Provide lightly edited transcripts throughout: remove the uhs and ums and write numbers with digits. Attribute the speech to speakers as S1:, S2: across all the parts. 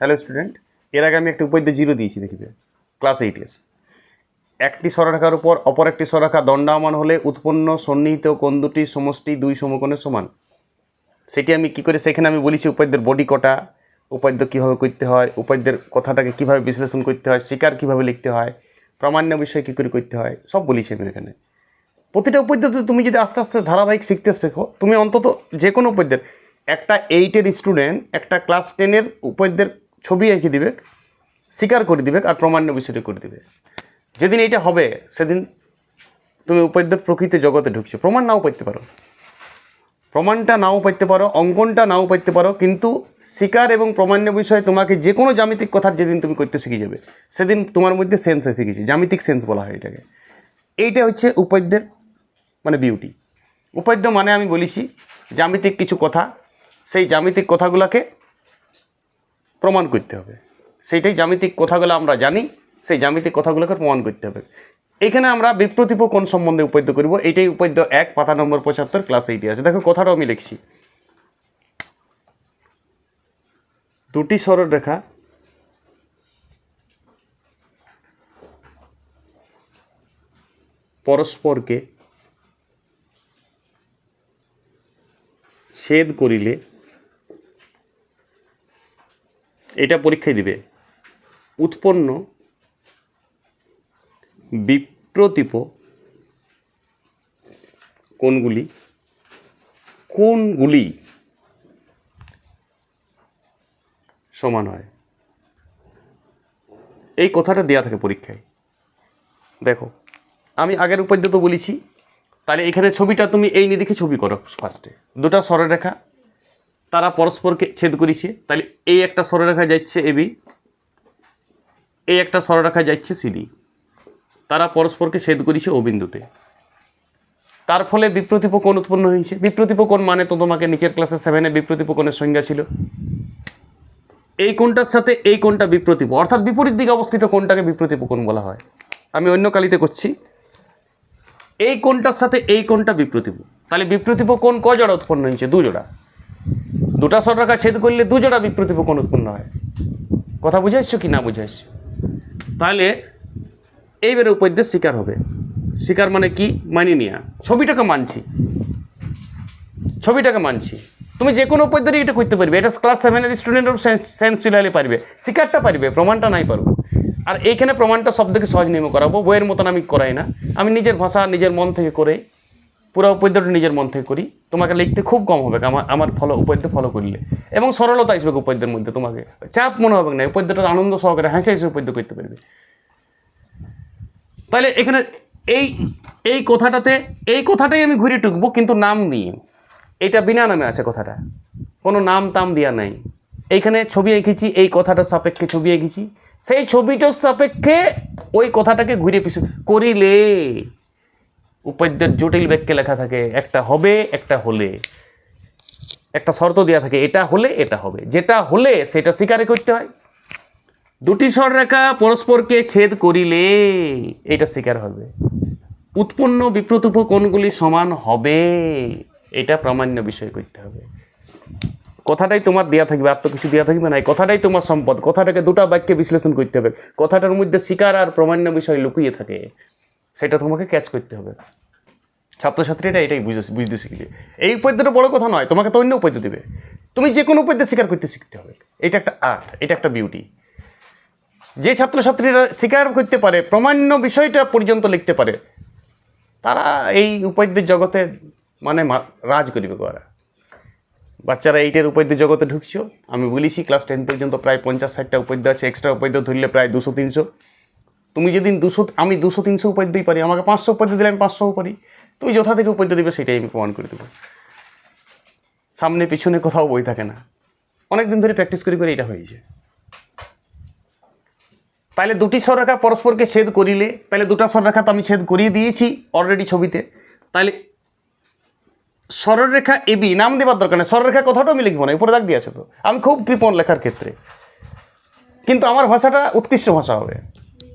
S1: Hello student, এর আগে আমি একটা উপপাদ্য জিরো দিয়েছি, দেখিবে ক্লাস 8-এর। একটি সরলরেখার উপর অপর একটি সরলরেখা দণ্ডায়মান হলে উৎপন্ন সন্নিহিত কোণ দুটির সমষ্টি দুই সমকোণের সমান। সেটি আমি কী করে, সেখানে আমি বলেছি উপপাদ্যের বডি কটা, উপপাদ্য কীভাবে করতে হয়, উপপাদ্যের কথাটাকে কীভাবে বিশ্লেষণ করতে হয়, স্বীকার কীভাবে লিখতে হয়, প্রামাণ্য বিষয় কী করে করতে হয়, সব বলেছি আমি এখানে। প্রতিটা উপপাদ্যতে তুমি যদি আস্তে আস্তে ধারাবাহিক শিখতে শেখো, তুমি অন্তত যে কোনো উপপাদ্যের, একটা 8-এর স্টুডেন্ট একটা ক্লাস 10-এর উপপাদ্যের ছবি এঁকে দিবে, স্বীকার করে দিবে আর প্রামাণ্য বিষয়টি করে দিবে। যেদিন এইটা হবে সেদিন তুমি উপপাদ্যের প্রকৃত জগতে ঢুকছো। প্রমাণ নাও পাইতে পারো, প্রমাণটা নাও পাইতে পারো, অঙ্কনটা নাও পাইতে পারো, কিন্তু স্বীকার এবং প্রামাণ্য বিষয়ে তোমাকে যে কোনো জ্যামিতিক কথা যেদিন তুমি করতে শিখে যাবে সেদিন তোমার মধ্যে সেন্স এসে গেছে, জ্যামিতিক সেন্স বলা হয় এটাকে। এইটা হচ্ছে উপপাদ্যের মানে বিউটি। উপপাদ্য মানে আমি বলেছি জ্যামিতিক কিছু কথা, সেই জ্যামিতিক কথাগুলোকে প্রমাণ করতে হবে। সেইটাই জ্যামিতিক কথাগুলো আমরা জানি, সেই জ্যামিতিক কথাগুলোকে প্রমাণ করতে হবে। এখানে আমরা বিপ্রতীপ কোণ সম্বন্ধে উপপাদ্য করব। এইটাই উপপাদ্য 1, পাতা নম্বর 75, ক্লাস 8-এ আছে। দেখো কথাটাও আমি লিখছি। দুটি সরলরেখা পরস্পরকে ছেদ করিলে, এটা পরীক্ষায় দিবে, উৎপন্ন বিপ্রতীপ কোণগুলি সমান হয়। এই কথাটা দেওয়া থাকে পরীক্ষায়। দেখো আমি আগের উপপাদ্য তো বলেছি, তাহলে এখানে ছবিটা তুমি এই নিরিখে ছবি করো। ফার্স্টে দুটা সরলরেখা তারা পরস্পরকে ছেদ করেছে, তাহলে এই একটা সরলরেখা যাচ্ছে এবি, এই একটা সরলরেখা যাচ্ছে সিডি, তারা পরস্পরকে ছেদ করেছে ও বিন্দুতে। তার ফলে বিপ্রতীপ কোণ উৎপন্ন হয়েছে। বিপ্রতীপ কোণ মানে তো তোমাকে নিচের ক্লাসে 7-এ বিপ্রতীপ কোণের সংজ্ঞা ছিল। এই কোণটার সাথে এই কোণটা বিপ্রতীপ, অর্থাৎ বিপরীত দিকে অবস্থিত কোণটাকে বিপ্রতীপ কোণ বলা হয়। আমি অন্য কালিতে করছি, এই কোণটার সাথে এই কোণটা বিপ্রতীপ। তাহলে বিপ্রতীপ কোণ ক জোড়া উৎপন্ন হয়েছে? 2 জোড়া। দুটা সরলরেখা ছেদ করলে 2 জোড়া বিপ্রতীপ কোণ উৎপন্ন হয়। কথা বুঝাইছো কি না বুঝাইছো? তাহলে এইবারে উপপাদ্যের স্বীকার হবে। স্বীকার মানে কি? মানি নেওয়া। ছবিটাকে মানছি। তুমি যে কোনো উপপাদ্য এটা করতে পারবে। এটা ক্লাস 7-এর স্টুডেন্টও সেন্সিলালি পারবে, স্বীকারটা পারবে, প্রমাণটা নাই পারবো। আর এইখানে প্রমাণটা সবথেকে সহজ নিয়মে করাবো, বইয়ের মতন আমি করাই না। আমি নিজের ভাষা নিজের মন থেকে করে, পুরো উপপাদ্যটা নিজের মন থেকে করি। তোমাকে লিখতে খুব কম হবে আমার উপপাদ্য ফলো করলে, এবং সরলতা আসবে উপপাদ্যের মধ্যে। তোমাকে চাপ মনে হবে না, উপপাদ্যটা আনন্দ সহকারে হাসি উপপাদ্য করতে পারবে। তাহলে এখানে এই কথাটাই আমি ঘুরে টুকবো, কিন্তু নাম নিয়ে। এটা বিনা নামে আছে কথাটা, কোনো নাম টাম দেওয়া নাই। এইখানে ছবি এঁকেছি, এই কথাটার সাপেক্ষে ছবি এঁকেছি, সেই ছবিটার সাপেক্ষে ওই কথাটাকে ঘুরে পিছু করিলে উপপাদ্যের জটিল বাক্যে লেখা থাকে একটা হবে একটা হলে, একটা শর্ত দেওয়া থাকে এটা হলে এটা হবে, যেটা হলে সেটা স্বীকার করতে হয়। দুটি সরলরেখা পরস্পরকে ছেদ করিলে এটা স্বীকার হবে। উৎপন্ন বিপ্রতীপ কোণগুলি সমান হবে, এটা প্রামাণ্য বিষয় করতে হবে। কথাটাই তোমার দেওয়া থাকবে, আর তো কিছু দেওয়া থাকবে না। কথাটাই তোমার সম্পদ। কথাটাকে দুটা বাক্যে বিশ্লেষণ করতে হবে। কথাটার মধ্যে স্বীকার আর প্রামাণ্য বিষয় লুকিয়ে থাকে, সেটা তোমাকে ক্যাচ করতে হবে। ছাত্রছাত্রীরা এটাই বুঝতে শিখবে। এই উপপাদ্যটা বড় কথা নয়, তোমাকে তো অন্য উপপাদ্য দেবে, তুমি যে কোনো উপপাদ্য স্বীকার করতে শিখতে হবে। এটা একটা আর্ট, এটা একটা বিউটি। যে ছাত্রছাত্রীরা স্বীকার করতে পারে, প্রামাণ্য বিষয়টা পর্যন্ত লিখতে পারে, তারা এই উপপাদ্যের জগতে মানে রাজ করিবে। ওরা বাচ্চারা 8-এর উপপাদ্য জগতে ঢুকছো। আমি বলেছি ক্লাস 10 পর্যন্ত প্রায় 50-60টা উপপাদ্য আছে, এক্সট্রা উপপাদ্য ধরলে প্রায় 200-300। তুমি যেদিন আমি 200-300 উপপাদ্যই পারি, আমাকে 500 উপপাদ্য দিলে আমি 500ও পারি। তুমি যথা থেকে উপপাদ্য দেবে সেটাই আমি প্রমাণ করে দেবো। সামনে পিছনে কোথাও বই থাকে না, অনেক দিন ধরে প্র্যাকটিস করে এটা হয়েছে। তাহলে দুটি সরলরেখা পরস্পরকে ছেদ করিলে, তাহলে দুটা সরলরেখা তো আমি ছেদ করিয়ে দিয়েছি অলরেডি ছবিতে। তাহলে সরলরেখা এবি নাম দেওয়ার দরকার নেই, সরলরেখা কথাটাও আমি লিখবো না, উপরে দাগ দিয়ে আছে তো। আমি খুব কৃপণ লেখার ক্ষেত্রে, কিন্তু আমার ভাষাটা উৎকৃষ্ট ভাষা হবে।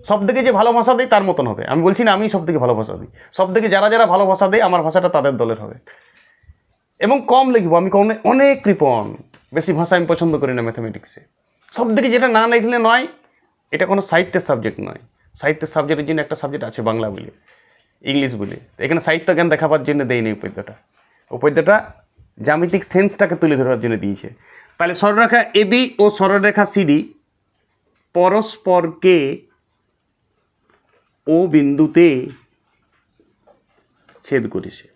S1: সব থেকে যে ভালো ভাষা দেয় তার মতন হবে। আমি বলছি না আমি সব থেকে ভালো ভাষা দিই, সব থেকে যারা ভালো ভাষা দেয় আমার ভাষাটা তাদের দলের হবে। এবং কম লিখবো, আমি অনেক কৃপণ, বেশি ভাষা আমি পছন্দ করি না ম্যাথামেটিক্সে। সব দিকে যেটা না লিখলে নয়, এটা কোনো সাহিত্যের সাবজেক্ট নয়। সাহিত্যের সাবজেক্টের জন্য একটা সাবজেক্ট আছে বাংলা বলে, ইংলিশ বলে। তো এখানে সাহিত্য জ্ঞান দেখাবার জন্য দেয়নি পদ্যটা জ্যামিতিক সেন্সটাকে তুলে ধরার জন্য দিয়েছে। তাহলে সরলরেখা এবি ও সরলরেখা সিডি পরস্পরকে ও বিন্দুতে ছেদ করেছে।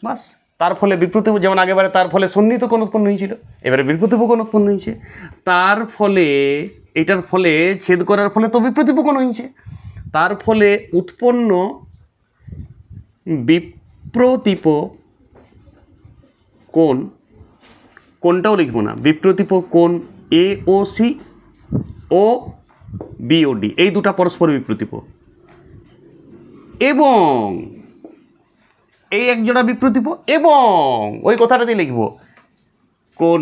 S1: বাস, তার ফলে বিপ্রতীপ, যেমন আগেবারে তার ফলে সন্নিহিত কোণ উৎপন্ন হয়েছিল, এবারে বিপ্রতীপ কোণ উৎপন্ন হয়েছে। তার ফলে এটার ফলে ছেদ করার ফলে তো বিপ্রতীপ কোণ হয়েছে, তার ফলে উৎপন্ন বিপ্রতীপ কোণ, কোনটাও লিখবো না, বিপ্রতীপ কোণ এ ও সি ও বি ও ডি, এই দুটা পরস্পর বিপ্রতীপ, এবং এই এক জোড়া বিপ্রতীপ, এবং ওই কথাটাতেই লিখব কোণ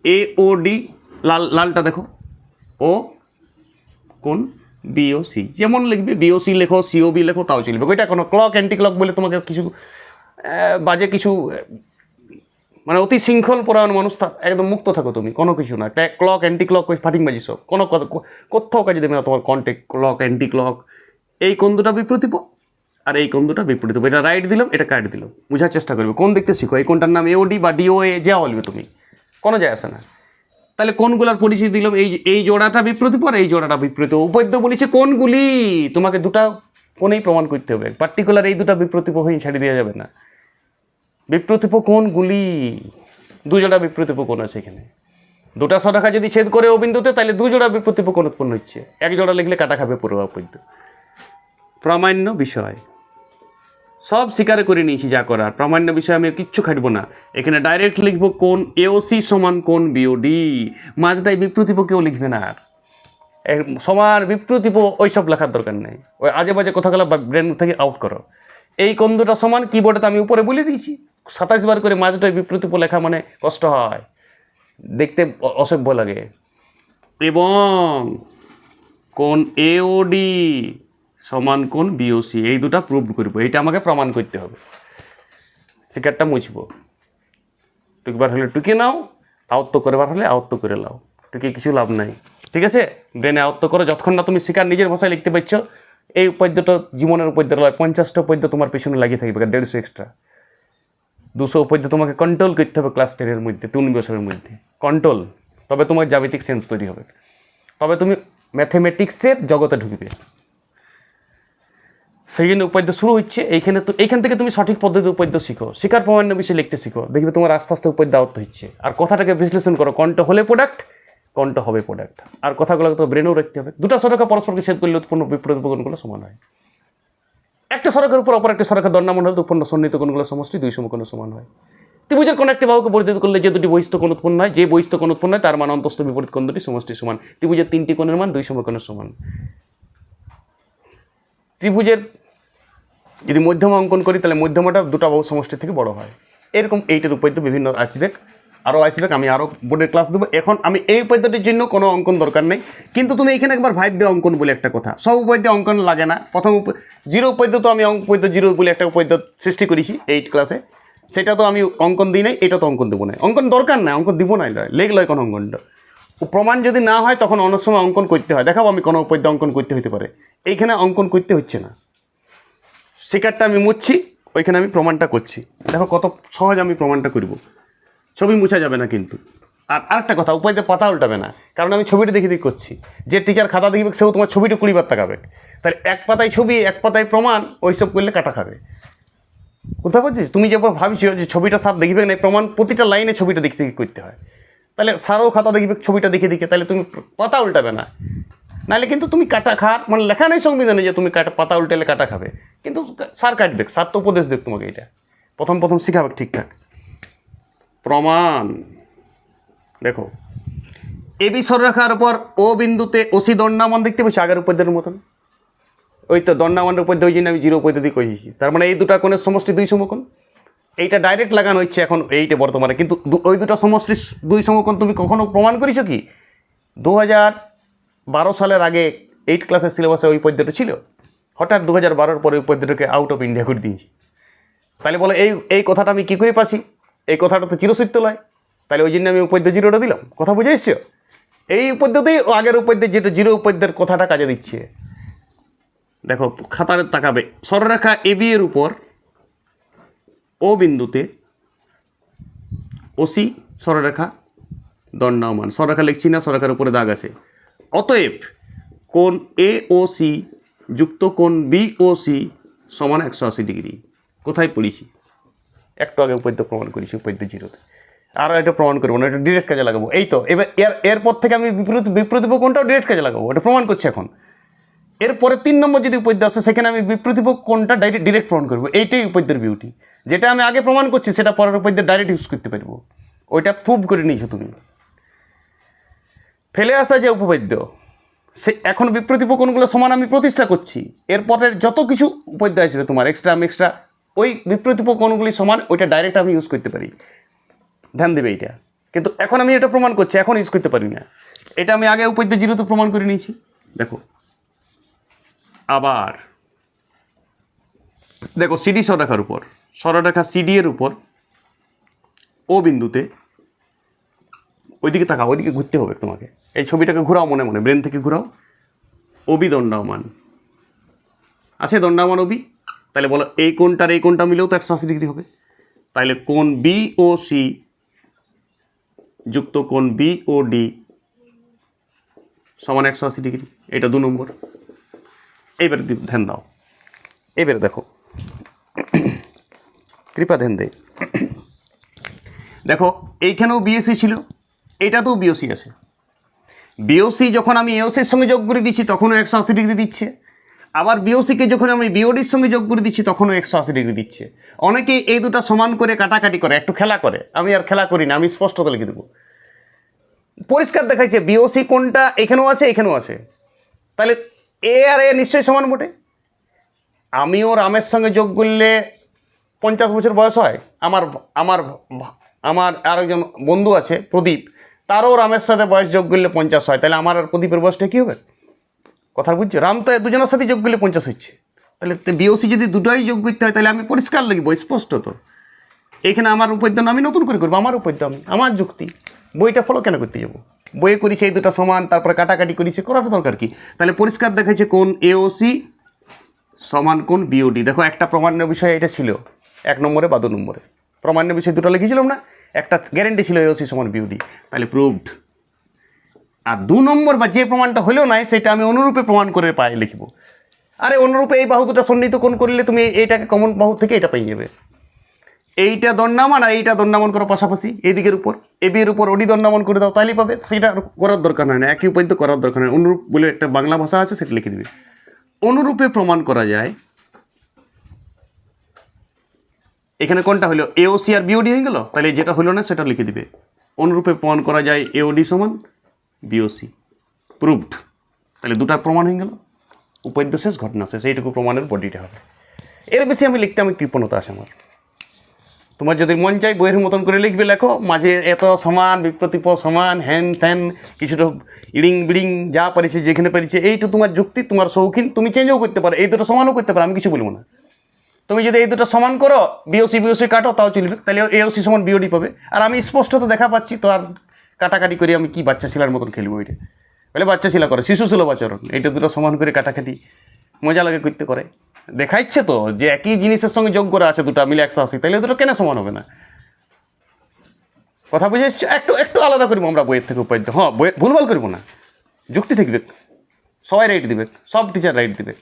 S1: এ ও ডি, লালটা দেখো, ও কোণ বি ও সি, যেমন লিখবে বি ও সি লেখো, সি ও বি লেখো, তাও চলবে। ওইটা কোনো ক্লক অ্যান্টি ক্লক বলে তোমাকে কিছু বাজে কিছু, মানে অতি শৃঙ্খল পরায়ণ মানুষ একদম মুক্ত থাকো তুমি, কোনো কিছু না। ক্লক অ্যান্টি ক্লক ওই ফাটিংবাজি সব, কোনো কোথাও কাজে দেবে না তোমার কন্টেক্ট। ক্লক অ্যান্টি ক্লক, এই কোণ দুটা বিপ্রতীপ আর এই কোণ দুটা বিপরীত। এটা রাইট দিলাম, এটা কাট দিলাম, বোঝার চেষ্টা করবে। কোন দেখতে শিখো, এই কোনটার নাম এওডি বা ডিওএ যা বলবে তুমি, কোনো যায় আসে না। তাহলে কোনগুলার পরিচয় দিলাম, এই জোড়াটা বিপ্রতীপ আর এই জোড়াটা বিপরীত। উপপাদ্য বলেছে কোনগুলি, তোমাকে দুটা কোণেই প্রমাণ করতে হবে, পার্টিকুলার এই দুটা বিপ্রতীপ হয়ে ছাড়ি দেওয়া যাবে না। বিপ্রতীপ কোণগুলি, দু জোড়া বিপ্রতীপ কোণ আছে এখানে। দুটা সরলরেখা যদি ছেদ করে ও বিন্দুতে, তাহলে দু জোড়া বিপ্রতীপ কোণ উৎপন্ন হচ্ছে। এক জোড়া লিখলে কাটা খাবে পুরো উপপাদ্য। প্রামাণ্য বিষয় সব স্বীকার করে নিয়েছি, যা করার। প্রামাণ্য বিষয় আমি কিচ্ছু খাটবো না, এখানে ডাইরেক্ট লিখবো কোণ এওসি সমান কোণ বিওডি, মাঝটাই বিপ্রতীপ কেউ লিখবে না। আর সবার বিপ্রতীপ ওইসব লেখার দরকার নেই, ওই আজে বাজে কথাগুলো ব্রেন থেকে আউট করো। এই কোণ দুটো সমান, কিবোর্ডে তো আমি উপরে বলে দিয়েছি, 27 বার করে মাঝটাই বিপ্রতীপ লেখা মানে কষ্ট হয়, দেখতে অসভ্য লাগে। এবং কোণ এওডি সমান কোণ বিওসি, এই দুটা প্রুভ করবো, এইটা আমাকে প্রমাণ করতে হবে। শিকারটা মুছবো, টুকবার হলে টুকে নাও, আয়ত্ত করবার হলে আয়ত্ত করে নাও, টুকে কিছু লাভ নাই। ঠিক আছে, ব্রেনে আয়ত্ত করো, যতক্ষণ না তুমি শিকার নিজের ভাষায় লিখতে পারছো। এই উপপাদ্যটা জীবনের উপপাদ্য নয়, 50টা উপপাদ্য তোমার পেছনে লাগিয়ে থাকবে, 150 এক্সট্রা, 200 উপপাদ্য তোমাকে কন্ট্রোল করতে হবে ক্লাস 10-এর মধ্যে, 3 বছরের মধ্যে কন্ট্রোল। তবে তোমার জ্যামিতিক সেন্স তৈরি হবে, তবে তুমি ম্যাথমেটিক্সের জগতে ঢুকবে। সেই জন্য উপপাদ্য শুরু হচ্ছে এইখানে। তো এইখান থেকে তুমি সঠিক পদ্ধতি উপপাদ্য শিখো, শিকার প্রামাণ্য বিষয়ে লিখতে শিখো, দেখবে তোমার আস্তে আস্তে উপপাদ্য আয়ত্ত হচ্ছে। আর কথাটাকে বিশ্লেষণ করো, কোনটা হলে প্রোডাক্ট, কোনটা হবে প্রোডাক্ট। আর কথাগুলোকে তো ব্রেনেও রাখতে হবে। দুটা সরলরেখা পরস্পরকে ছেদ করলে উৎপন্ন বিপরীত কোণগুলো সমান হয়। একটা সরলরেখার উপর অপর একটা সরলরেখার দণ্ডায়মান হলে উৎপন্ন সন্নিহিত কোণগুলো সমষ্টি 2 সমকোণের সমান হয়। ত্রিভুজের কোনো একটি বাহুকে পরিচিত করলে যে দুটি বহিস্থ কোণ উৎপন্ন হয়, যে বহিস্থ কোণ উৎপন্ন হয় তার মান অন্তস্থ বিপরীত কোণ দুটি সমষ্টি সমান। ত্রিভুজের 3টি কোণের মান 2 সমকোণের সমান। ত্রিভুজের যদি মধ্যমা অঙ্কন করি, তাহলে মধ্যমাটা দুটো বাহু সমষ্টি থেকে বড় হয়। এরকম এইটার উপপাদ্য বিভিন্ন আসবে, আরও আসবে, আমি আরও বোর্ডের ক্লাস দেবো। এখন আমি এই উপপাদ্যটির জন্য কোনো অঙ্কন দরকার নেই, কিন্তু তুমি এখানে একবার ভাববে অঙ্কন বলে একটা কথা। সব উপপাদ্য অঙ্কন লাগে না। প্রথম জিরো উপপাদ্য তো আমি উপপাদ্য জিরো বলে একটা উপপাদ্য সৃষ্টি করেছি 8 ক্লাসে, সেটা তো আমি অঙ্কন দিই নাই, এটা তো অঙ্কন দেবো না। অঙ্কন দরকার নাই, অঙ্কন দিব না, লেখলো এখন অঙ্কনটা। প্রমাণ যদি না হয় তখন অনেক সময় অঙ্কন করতে হয়। দেখাবো আমি কোনো উপপাদ্য অঙ্কন করতে হতে পারে, এইখানে অঙ্কন করতে হচ্ছে না। শিকারটা আমি মুছছি, ওইখানে আমি প্রমাণটা করছি। দেখো কত সহজ আমি প্রমাণটা করব, ছবি মুছা যাবে না কিন্তু। আর আরেকটা কথা, উপপাদ্যে পাতা উল্টাবে না, কারণ আমি ছবিটা দেখে দেখে করছি। যে টিচার খাতা দেখবে সেও তোমার ছবিটা 20 বার তাকাবে। তাহলে এক পাতায় ছবি, এক পাতায় প্রমাণ, ওইসব করলে কাটা খাবে। কোথাও বলছিস তুমি যে ভাবছো যে ছবিটা স্যার দেখবে না, প্রমাণ প্রতিটা লাইনে ছবিটা দেখে দেখে করতে হয়। তাহলে স্যারও খাতা দেখবে ছবিটা দেখে দেখে, তাহলে তুমি পাতা উল্টাবে না, নাহলে কিন্তু তুমি কাটা খাওয়ার মানে লেখা নেই সংবিধানে যে তুমি পাতা উল্টালে কাটা খাবে, কিন্তু স্যার কাটবে, স্যার তো উপদেশ দেখ তোমাকে। এটা প্রথম শিখাবে ঠিকঠাক। প্রমাণ দেখো, এবি সরলরেখার উপর ও বিন্দুতে ওসি দণ্ডায়মান দেখতে পাচ্ছি আগের উপপাদ্যের মতন। ওই তো দণ্ডায়মানের উপপাদ্য, ওই জন্য আমি জিরো উপপাদ্য দিয়ে করেছি। তার মানে এই দুটা কোণের সমষ্টি 2 সমকোণ। এইটা ডাইরেক্ট লাগানো হচ্ছে এখন এইটা বর্তমানে, কিন্তু ওই দুটা সমষ্টি 2 সমকোণ তুমি কখনো প্রমাণ করেছো কি? 2012 সালের আগে 8 ক্লাসের সিলেবাসে ওই পদ্যটা ছিল, হঠাৎ 2012-এর পরে ওই পদ্যটাকে আউট অফ ইন্ডিয়া করে দিয়েছি। তাহলে বলে এই কথাটা আমি কী করে পাচ্ছি? এই কথাটা তো চিরসত্য লয়, তাহলে ওই জন্য আমি উপদ্য জিরোটা দিলাম। কথা বুঝে এসছো? এই উপদ্যতেই আগের উপদ্যের যেটা জিরো উপদ্যের কথাটা কাজে দিচ্ছে। দেখো খাতার তাকাবে, সরলরেখা এবি এর উপর ও বিন্দুতে ওসি সরলরেখা দণ্ডায়মান। সরলরেখা লিখছি না, সরলরেখার উপরে দাগ আছে। অতএব কোণ এ ও সি যুক্ত কোণ বি ও সি সমান 180 ডিগ্রি। কোথায় পড়েছি? একটু আগে উপদ্য প্রমাণ করেছি, উপদ্য জিরোতে। আর এটা প্রমাণ করবো না, এটা ডিরেক্ট কাজে লাগাবো। এই তো এবার এরপর থেকে আমি বিপ্রতিপ কোণটাও ডিরেক্ট কাজে লাগাবো, এটা প্রমাণ করছি এখন। এরপরে 3 নম্বর যদি উপদ্য আসে সেখানে আমি বিপ্রতিপ কোণটা ডিরেক্ট প্রমাণ করবো। এইটাই উপদ্যের বিউটি। যেটা আমি আগে প্রমাণ করছি সেটা পরের উপদ্য ডাইরেক্ট ইউজ করতে পারবো। ওইটা প্রুভ করে নিয়েছো তুমি। ফেলে আসা যে উপপাদ্য, সে এখন বিপ্রতিপ কোণগুলো সমান আমি প্রতিষ্ঠা করছি। এরপরের যত কিছু উপপাদ্য আসবে তোমার এক্সট্রা ওই বিপ্রতিপ কোণগুলি সমান, ওইটা ডাইরেক্ট আমি ইউজ করতে পারি। ধ্যান দেবে এইটা। কিন্তু এখন আমি এটা প্রমাণ করছি, এখন ইউজ করতে পারি না। এটা আমি আগে উপপাদ্য জিরোতে প্রমাণ করে নিয়েছি। দেখো আবার দেখো সিডি সরলরেখার উপর, সরলরেখা সিডি এর উপর ও বিন্দুতে, ওইদিকে তাকাও, ওইদিকে ঘুরতে হবে তোমাকে। এই ছবিটাকে ঘোরাও, মনে মনে ব্রেন থেকে ঘোরাও। ওবি দণ্ডায়মান আছে, দণ্ডায়মান ওবি। তাহলে বলো এই কোণটার এই কোণটা মিলেও তো 180 ডিগ্রি হবে। তাহলে কোণ বি ও সি যুক্ত কোণ বি ও ডি সমান 180 ডিগ্রি। এটা 2 নম্বর। এইবারে ধ্যান দাও, এবারে দেখো, কৃপা ধ্যান দে। দেখো এইখানেও বিএসি ছিল, এইটাতেও বিওসি আছে। বিওসি যখন আমি এওসির সঙ্গে যোগ করে দিচ্ছি তখনও 180 ডিগ্রি দিচ্ছে। আবার বিওসিকে যখন আমি বিওডির সঙ্গে যোগ করে দিচ্ছি তখনও 180 ডিগ্রি দিচ্ছে। অনেকে এই দুটো সমান করে কাটাকাটি করে, একটু খেলা করে। আমি আর খেলা করি না, আমি স্পষ্টত লিখে দেবো। পরিষ্কার দেখাচ্ছে বিওসি কোনটা এখানেও আছে, এখানেও আছে। তাহলে এ আর এ নিশ্চয়ই সমান বটে। আমিও রামের সঙ্গে যোগ করলে 50 বছর বয়স হয়। আমার আমার আমার আর একজন বন্ধু আছে প্রদীপ, তারও রামের সাথে বয়স যোগ করলে 50 হয়। তাহলে আমার আর প্রদীপের বয়সটা কী হবে? কথা বুঝছো? রাম তো দুজনের সাথে যোগ করলে 50 হচ্ছে। তাহলে বিওসি যদি দুটোই যোগ করতে হয় তাহলে আমি পরিষ্কার লিখবো, স্পষ্ট তো। এইখানে আমার উপদ্য আমি নতুন করে করবো, আমার উপদ্য আমি, আমার যুক্তি। বইটা ফলো কেন করতে যাবো? বইয়ে করি সেই দুটো সমান, তারপরে কাটাকাটি করি, সে করার দরকার কি? তাহলে পরিষ্কার দেখাচ্ছে কোণ এওসি সমান কোণ বিওডি। দেখো একটা প্রমাণের বিষয় এটা ছিল 1 নম্বরে বা 2 নম্বরে। প্রমাণের বিষয় দুটো লিখেছিলাম না, একটা গ্যারেন্টি ছিল এওসি সমান বিওডি। তাহলে প্রুভড। আর 2 নম্বর বা যে প্রমাণটা হলো না সেটা আমি অনুরূপে প্রমাণ করে পাই লিখব। আরে অনুরূপে এই বাহু দুটো সন্নিহিত কোণ করলে তুমি এইটাকে কমন বাহু থেকে এটা পেয়ে যাবে। এইটা দণ্ডায়মান আর এইটা দণ্ডায়মান করো পাশাপাশি, এদিকের উপর এবি এর উপর ওডি দণ্ডায়মান করে দাও, তাহলেই পাবে। সেটা করার দরকার হয় না, একই উপপাদ্য করার দরকার হয়। অনুরূপ বলে একটা বাংলা ভাষা আছে, সেটা লিখে দিবে। অনুরূপে প্রমাণ করা যায়, এখানে কোনটা হলো এওসি আর বিওডি হয়ে গেল। তাহলে যেটা হলো না সেটা লিখে দিবে। অনুরূপে প্রমাণ করা যায় এওডি সমান বিওসি, প্রুভড। তাহলে দুটা প্রমাণ হয়ে গেল, উপপাদ্য শেষ, ঘটনা শেষ। এইটুকু প্রমাণের বডিটা হবে। এর বেশি আমি লিখতে আমি কৃপণতা আছে আমার। তোমার যদি মন চাই বইয়ের মতন করে লিখবে, লেখো। মাঝে এত সমান, বিপ্রতিপ সমান, হ্যান ত্যান কিছুটা ইড়িং বিড়িং যা পারিছে যেখানে পারিছে, এইটা তোমার যুক্তি, তোমার শৌখিন। তুমি চেঞ্জও করতে পারো, এই দুটো সমানও করতে পারো, আমি কিছু বলবো না। তুমি যদি এই দুটো সমান করো, বিওসি কাটো, তাও চলবে। তাহলে এওসি সমান বিওডি পাবে। আর আমি স্পষ্টত দেখা পাচ্ছি, তো আর কাটাকাটি করে আমি কি বাচ্চা ছিলার মতন খেলবো? ওইটা বলে বাচ্চা ছিলা করে, শিশু সুলভ আচরণ। এইটা দুটো সমান করে কাটাকাটি মজা লাগে করতে করে। দেখাইছে তো যে একই জিনিসের সঙ্গে যোগ করা আছে দুটো মিলে 180, তাহলে দুটো কেন সমান হবে না? কথা বুঝে এসছে? একটু আলাদা করবো আমরা বইয়ের থেকে উপপাদ্য। হ্যাঁ, বই ভুলভাল করবো না, যুক্তি থাকবে। সবাই রাইট দিবে, সব টিচার রাইট দিবে।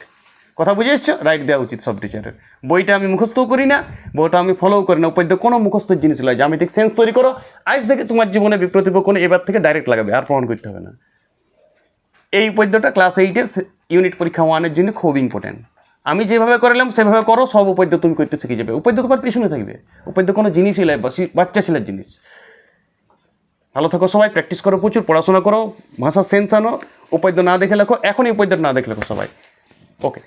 S1: কথা বুঝে এসছো? রাইট দেওয়া উচিত সব টিচারের। বইটা আমি মুখস্থও করি না, বইটা আমি ফলোও করি না। উপপাদ্য কোনো মুখস্থের জিনিস নয়। জ্যামিতিক সেন্স তৈরি করো, আজ থেকে তোমার জীবনে বিপ্রতিপ কোণ এবার থেকে ডাইরেক্ট লাগাবে, আর প্রমাণ করতে হবে না। এই উপপাদ্যটা ক্লাস 8-এর ইউনিট পরীক্ষা 1-এর জন্য খুব ইম্পর্টেন্ট। আমি যেভাবে করলাম সেভাবে করো, সব উপপাদ্য তুমি করতে শিখে যাবে। উপপাদ্য তোমার পেছনে থাকবে। উপপাদ্য কোনো জিনিসই নয়, বাচ্চা ছেলের জিনিস। ভালো থাকো সবাই, প্র্যাকটিস করো, প্রচুর পড়াশোনা করো, ভাষার সেন্স আনো। উপপাদ্য না দেখে লেখো, এখনই উপপাদ্য না দেখে লেখো সবাই। ওকে।